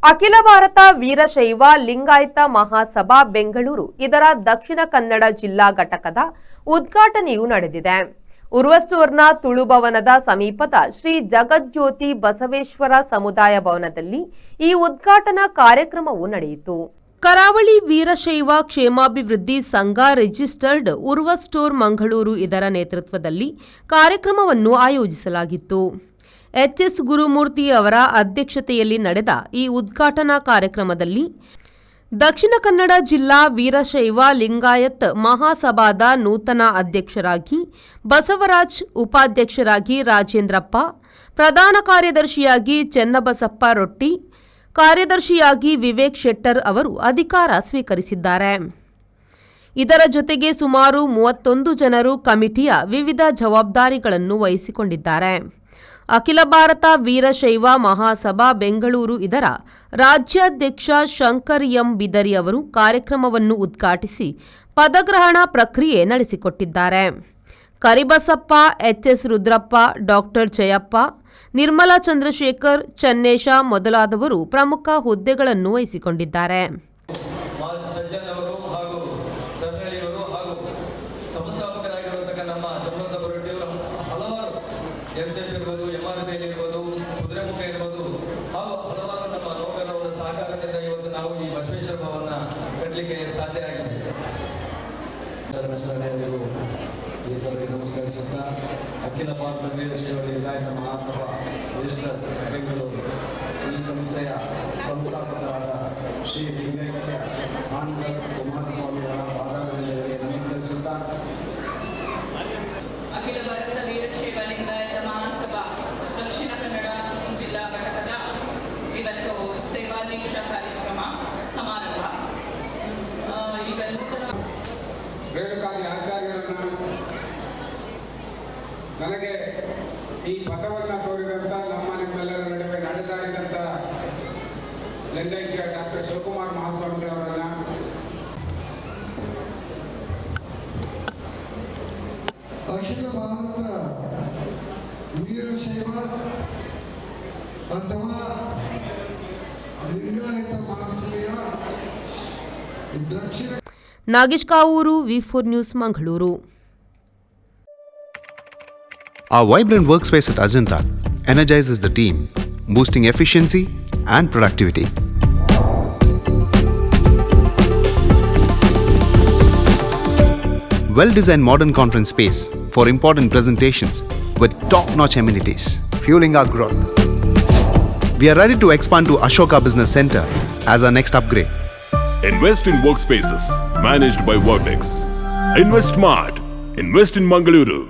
ಅಖಿಲ ಭಾರತ ವೀರಶೈವ ಲಿಂಗಾಯತ ಮಹಾಸಭಾ ಬೆಂಗಳೂರು ಇದರ ದಕ್ಷಿಣ ಕನ್ನಡ ಜಿಲ್ಲಾ ಘಟಕದ ಉದ್ಘಾಟನೆಯು ನಡೆದಿದೆ. ಉರ್ವಸ್ಟೂರ್ನ ತುಳು ಭವನದ ಸಮೀಪದ ಶ್ರೀ ಜಗಜ್ಯೋತಿ ಬಸವೇಶ್ವರ ಸಮುದಾಯ ಭವನದಲ್ಲಿ ಈ ಉದ್ಘಾಟನಾ ಕಾರ್ಯಕ್ರಮವು ನಡೆಯಿತು. ಕರಾವಳಿ ವೀರಶೈವ ಕ್ಷೇಮಾಭಿವೃದ್ಧಿ ಸಂಘ ರಿಜಿಸ್ಟರ್ಡ್ ಉರ್ವಸ್ಟೂರ್ ಮಂಗಳೂರು ಇದರ ನೇತೃತ್ವದಲ್ಲಿ ಕಾರ್ಯಕ್ರಮವನ್ನು ಆಯೋಜಿಸಲಾಗಿತ್ತು. ಎಚ್.ಎಸ್. ಗುರುಮೂರ್ತಿ ಅವರ ಅಧ್ಯಕ್ಷತೆಯಲ್ಲಿ ನಡೆದ ಈ ಉದ್ಘಾಟನಾ ಕಾರ್ಯಕ್ರಮದಲ್ಲಿ ದಕ್ಷಿಣ ಕನ್ನಡ ಜಿಲ್ಲಾ ವೀರಶೈವ ಲಿಂಗಾಯತ್ ಮಹಾಸಭಾದ ನೂತನ ಅಧ್ಯಕ್ಷರಾಗಿ ಬಸವರಾಜ್, ಉಪಾಧ್ಯಕ್ಷರಾಗಿ ರಾಜೇಂದ್ರಪ್ಪ, ಪ್ರಧಾನ ಕಾರ್ಯದರ್ಶಿಯಾಗಿ ಚೆನ್ನಬಸಪ್ಪ ರೊಟ್ಟಿ, ಕಾರ್ಯದರ್ಶಿಯಾಗಿ ವಿವೇಕ್ ಶೆಟ್ಟರ್ ಅವರು ಅಧಿಕಾರ ಸ್ವೀಕರಿಸಿದ್ದಾರೆ. ಇದರ ಜೊತೆಗೆ ಸುಮಾರು 31 ಜನರು ಕಮಿಟಿಯ ವಿವಿಧ ಜವಾಬ್ದಾರಿಗಳನ್ನು ವಹಿಸಿಕೊಂಡಿದ್ದಾರೆ. ಅಖಿಲ ಭಾರತ ವೀರಶೈವ ಮಹಾಸಭಾ ಬೆಂಗಳೂರು ಇದರ ರಾಜ್ಯಾಧ್ಯಕ್ಷ ಶಂಕರ್ ಎಂ ಬಿದರಿ ಅವರು ಕಾರ್ಯಕ್ರಮವನ್ನು ಉದ್ಘಾಟಿಸಿ ಪದಗ್ರಹಣ ಪ್ರಕ್ರಿಯೆ ನಡೆಸಿಕೊಟ್ಟಿದ್ದಾರೆ. ಕರಿಬಸಪ್ಪ, ಎಚ್.ಎಸ್. ರುದ್ರಪ್ಪ, ಡಾಕ್ಟರ್ ಜಯಪ್ಪ, ನಿರ್ಮಲಾ ಚಂದ್ರಶೇಖರ್, ಚನ್ನೇಶ ಮೊದಲಾದವರು ಪ್ರಮುಖ ಹುದ್ದೆಗಳನ್ನು ವಹಿಸಿಕೊಂಡಿದ್ದಾರೆ. ಇರ್ಬೋದು, ಕುದುರೆಮುಖ ಇರ್ಬೋದು ಹಾಗೂ ಹಲವಾರು ನಮ್ಮ ನೌಕರರ ಸಹಕಾರದಿಂದ ಇವತ್ತು ನಾವು ಈ ಬಸವೇಶ್ವರ ಭವನ ಕಟ್ಟಲಿಕ್ಕೆ ಸಾಧ್ಯ ಆಗಿದೆ. ಈ ಸಭೆಗೆ ನಮಸ್ಕರಿಸುತ್ತಾ ಅಖಿಲ ಭಾರತ ವೀರಶೈವ ಲಿಂಗಾಯತ ಮಹಾಸಭಾ ರಿಜಿಸ್ಟರ್ ಬೆಂಗಳೂರು ಈ ಸಂಸ್ಥೆಯ ಸಂಸ್ಥಾಪಕರಾದ ಶ್ರೀ ಲಿಂಗೈಕ್ಯ ಆನಂದ ಕುಮಾರಸ್ವಾಮಿಯವರ ಪಾದಾರವಿಂದಗಳಿಗೆ ನಮಸ್ಕರಿಸುತ್ತಾ ಅಖಿಲ ಭಾರತ ವೀರಶೈವ ಲಿಂಗಾಯತ ಮಹಾಸಭಾ ದಕ್ಷಿಣ ಕನ್ನಡ ಜಿಲ್ಲಾ ಘಟಕದ ಇವತ್ತು ಸೇವಾದೀಕ್ಷಾ ಕಾರ್ಯಕ್ರಮ ಸಮಾರಂಭ. ಈಗ ರೇಣುಕಾದಿ ಆಚಾರ್ಯರನ್ನು ನನಗೆ ಈ ಪಥವನ್ನು ತೋರಿದಂಥ ನಿಮ್ಮೆಲ್ಲರ ನಡುವೆ ನಡೆದಾಡಿದಂಥ ಲಿಂಗೈಕ್ಯ ಡಾಕ್ಟರ್ ಶಿವಕುಮಾರ್ ಮಹಾಸ್ವಾಮಿಗಳವರನ್ನು ಅಖಿಲ ಭಾರತ ವೀರಶೈವ ಅಥವಾ ಲಿಂಗಾಯತ ಮಹಾಸಭೆಯ ದಕ್ಷಿಣ Nagesh Kavoor, V4 news, Mangaluru. Our vibrant workspace at Ajanta energizes the team, boosting efficiency and productivity. Well-designed modern conference space for important presentations with top-notch amenities, fueling our growth. We are ready to expand to Ashoka Business Center as our next upgrade. Invest in workspaces managed by Vertex. Invest smart. Invest in Mangaluru.